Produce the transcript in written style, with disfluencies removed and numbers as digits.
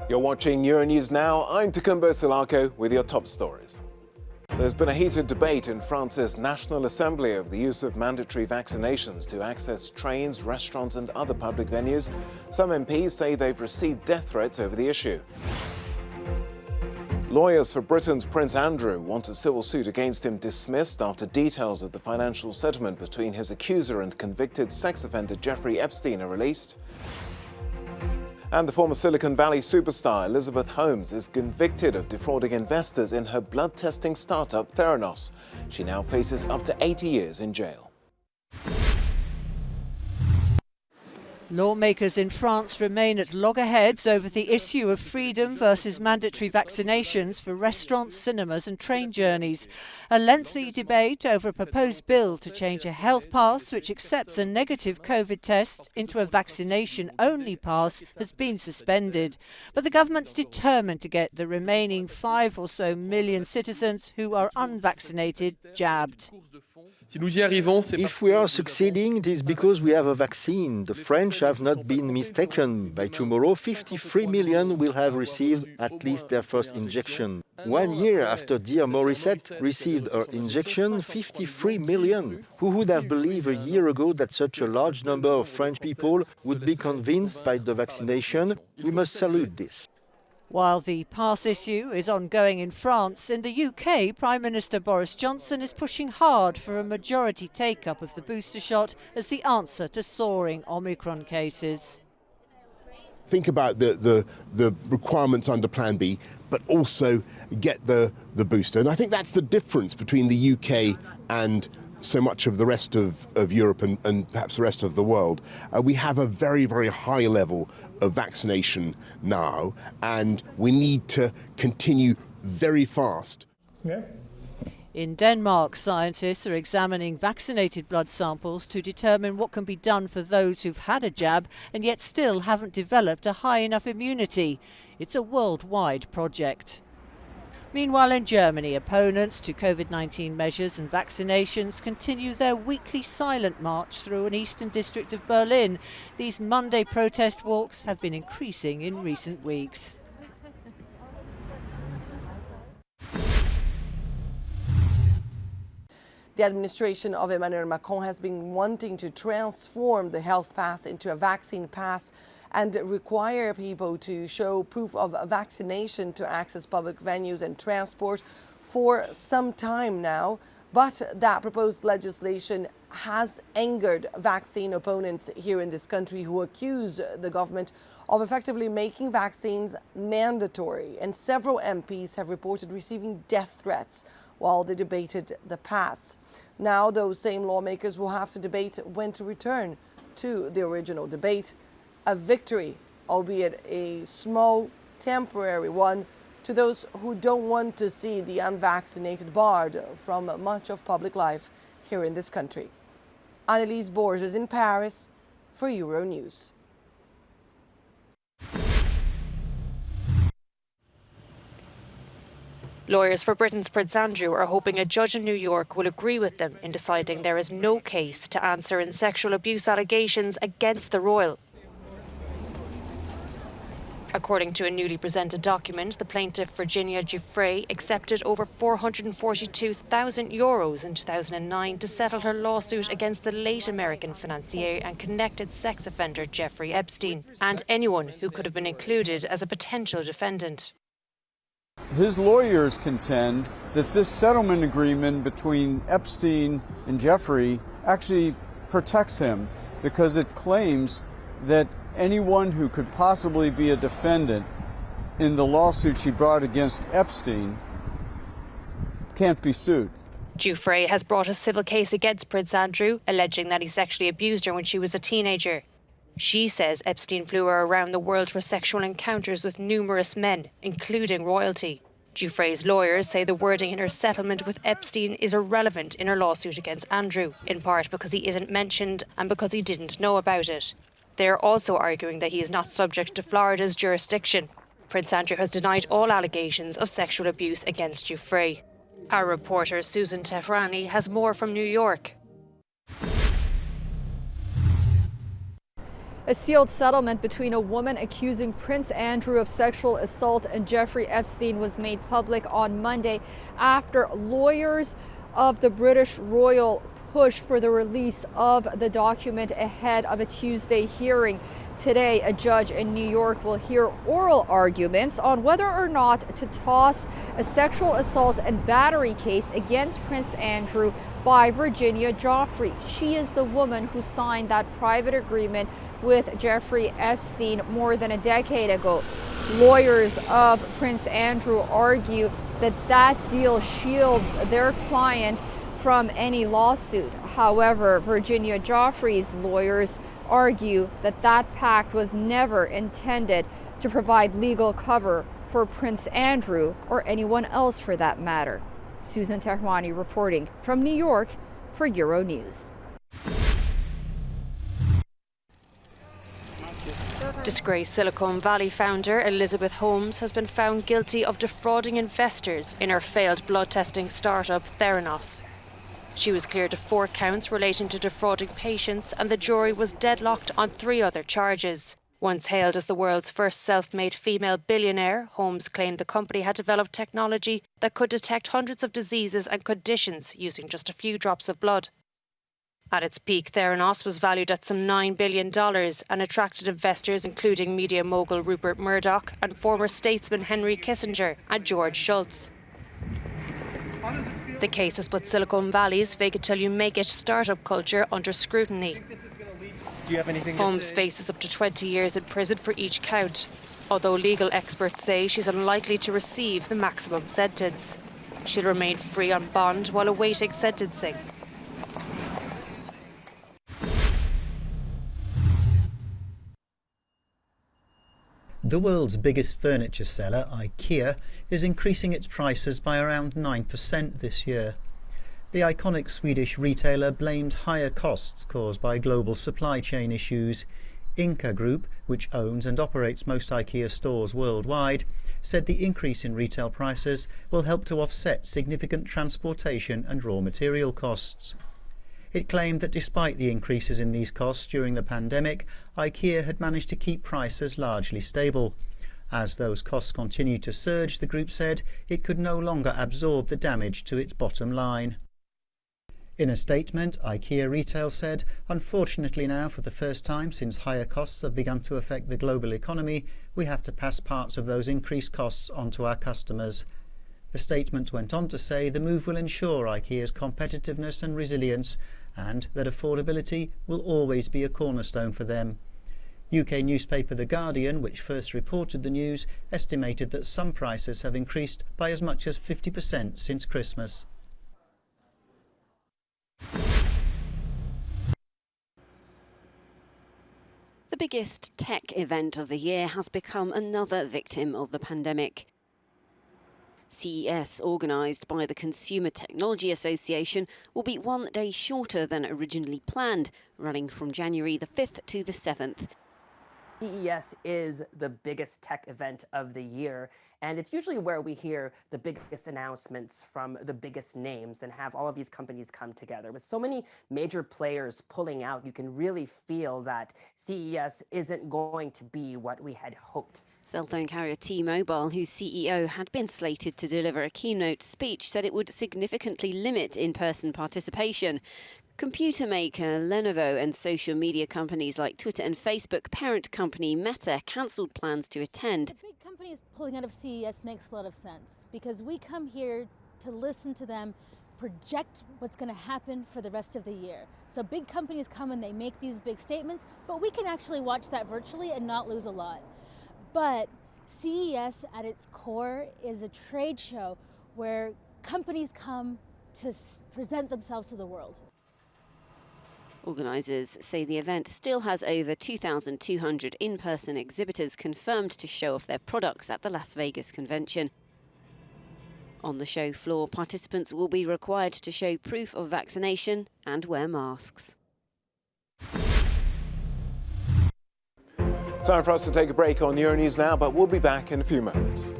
You're watching Euronews now. I'm Tacumbo Silako with your top stories. There's been a heated debate in France's National Assembly over the use of mandatory vaccinations to access trains, restaurants and other public venues. Some MPs say they've received death threats over the issue. Lawyers for Britain's Prince Andrew want a civil suit against him dismissed after details of the financial settlement between his accuser and convicted sex offender Jeffrey Epstein are released. And the former Silicon Valley superstar Elizabeth Holmes is convicted of defrauding investors in her blood testing startup Theranos. She now faces up to 80 years in jail. Lawmakers in France remain at loggerheads over the issue of freedom versus mandatory vaccinations for restaurants, cinemas and train journeys. A lengthy debate over a proposed bill to change a health pass which accepts a negative COVID test into a vaccination-only pass has been suspended. But the government's determined to get the remaining 5 or so million citizens who are unvaccinated jabbed. If we are succeeding, it is because we have a vaccine. The French have not been mistaken. By tomorrow, 53 million will have received at least their first injection. 1 year after dear Morissette received her injection, 53 million. Who would have believed a year ago that such a large number of French people would be convinced by the vaccination? We must salute this. While the pass issue is ongoing in France, in the UK, Prime Minister Boris Johnson is pushing hard for a majority take-up of the booster shot as the answer to soaring Omicron cases. Think about the requirements under Plan B, but also get the booster. And I think that's the difference between the UK and so much of the rest of Europe and perhaps the rest of the world. We have a very, very high level of vaccination now, and we need to continue very fast. Yeah. In Denmark, scientists are examining vaccinated blood samples to determine what can be done for those who've had a jab and yet still haven't developed a high enough immunity. It's a worldwide project. Meanwhile, in Germany, opponents to COVID-19 measures and vaccinations continue their weekly silent march through an eastern district of Berlin. These Monday protest walks have been increasing in recent weeks. The administration of Emmanuel Macron has been wanting to transform the health pass into a vaccine pass and require people to show proof of vaccination to access public venues and transport for some time now. But that proposed legislation has angered vaccine opponents here in this country who accuse the government of effectively making vaccines mandatory. And several MPs have reported receiving death threats while they debated the pass. Now those same lawmakers will have to debate when to return to the original debate. A victory, albeit a small, temporary one, to those who don't want to see the unvaccinated barred from much of public life here in this country. Annelise Borges in Paris for Euronews. Lawyers for Britain's Prince Andrew are hoping a judge in New York will agree with them in deciding there is no case to answer in sexual abuse allegations against the royal. According to a newly presented document, the plaintiff Virginia Giuffre accepted over €442,000 in 2009 to settle her lawsuit against the late American financier and connected sex offender Jeffrey Epstein, and anyone who could have been included as a potential defendant. His lawyers contend that this settlement agreement between Epstein and Jeffrey actually protects him because it claims that anyone who could possibly be a defendant in the lawsuit she brought against Epstein can't be sued. Giuffre has brought a civil case against Prince Andrew, alleging that he sexually abused her when she was a teenager. She says Epstein flew her around the world for sexual encounters with numerous men, including royalty. Giuffre's lawyers say the wording in her settlement with Epstein is irrelevant in her lawsuit against Andrew, in part because he isn't mentioned and because he didn't know about it. They are also arguing that he is not subject to Florida's jurisdiction. Prince Andrew has denied all allegations of sexual abuse against Giuffre. Our reporter Susan Tefrani has more from New York. A sealed settlement between a woman accusing Prince Andrew of sexual assault and Jeffrey Epstein was made public on Monday after lawyers of the British royal pushed for the release of the document ahead of a Tuesday hearing. Today, a judge in New York will hear oral arguments on whether or not to toss a sexual assault and battery case against Prince Andrew by Virginia Giuffre. She is the woman who signed that private agreement with Jeffrey Epstein more than a decade ago. Lawyers of Prince Andrew argue that that deal shields their client from any lawsuit. However, Virginia Giuffre's lawyers argue that that pact was never intended to provide legal cover for Prince Andrew or anyone else for that matter. Susan Tehrani reporting from New York for Euronews. Disgraced Silicon Valley founder Elizabeth Holmes has been found guilty of defrauding investors in her failed blood testing startup Theranos. She was cleared of 4 counts relating to defrauding patients, and the jury was deadlocked on 3 other charges. Once hailed as the world's first self-made female billionaire, Holmes claimed the company had developed technology that could detect hundreds of diseases and conditions using just a few drops of blood. At its peak, Theranos was valued at some $9 billion and attracted investors including media mogul Rupert Murdoch and former statesman Henry Kissinger and George Shultz. The case has put Silicon Valley's fake-it-till-you-make-it startup culture under scrutiny. Holmes faces up to 20 years in prison for each count, although legal experts say she's unlikely to receive the maximum sentence. She'll remain free on bond while awaiting sentencing. The world's biggest furniture seller, Ikea, is increasing its prices by around 9% this year. The iconic Swedish retailer blamed higher costs caused by global supply chain issues. Inca Group, which owns and operates most Ikea stores worldwide, said the increase in retail prices will help to offset significant transportation and raw material costs. It claimed that despite the increases in these costs during the pandemic, Ikea had managed to keep prices largely stable. As those costs continued to surge, the group said it could no longer absorb the damage to its bottom line. In a statement, Ikea Retail said, "Unfortunately now, for the first time since higher costs have begun to affect the global economy, we have to pass parts of those increased costs on to our customers." The statement went on to say the move will ensure Ikea's competitiveness and resilience, and that affordability will always be a cornerstone for them. UK newspaper The Guardian, which first reported the news, estimated that some prices have increased by as much as 50% since Christmas. The biggest tech event of the year has become another victim of the pandemic. CES, organised by the Consumer Technology Association, will be 1 day shorter than originally planned, running from January the 5th to the 7th. CES is the biggest tech event of the year, and it's usually where we hear the biggest announcements from the biggest names and have all of these companies come together. With so many major players pulling out, you can really feel that CES isn't going to be what we had hoped. Cell phone carrier T-Mobile, whose CEO had been slated to deliver a keynote speech, said it would significantly limit in-person participation. Computer maker Lenovo and social media companies like Twitter and Facebook parent company Meta cancelled plans to attend. The big companies pulling out of CES makes a lot of sense because we come here to listen to them project what's going to happen for the rest of the year. So big companies come and they make these big statements, but we can actually watch that virtually and not lose a lot. But CES at its core is a trade show where companies come to present themselves to the world. Organisers say the event still has over 2,200 in-person exhibitors confirmed to show off their products at the Las Vegas convention. On the show floor, participants will be required to show proof of vaccination and wear masks. Time for us to take a break on Euronews now, but we'll be back in a few moments.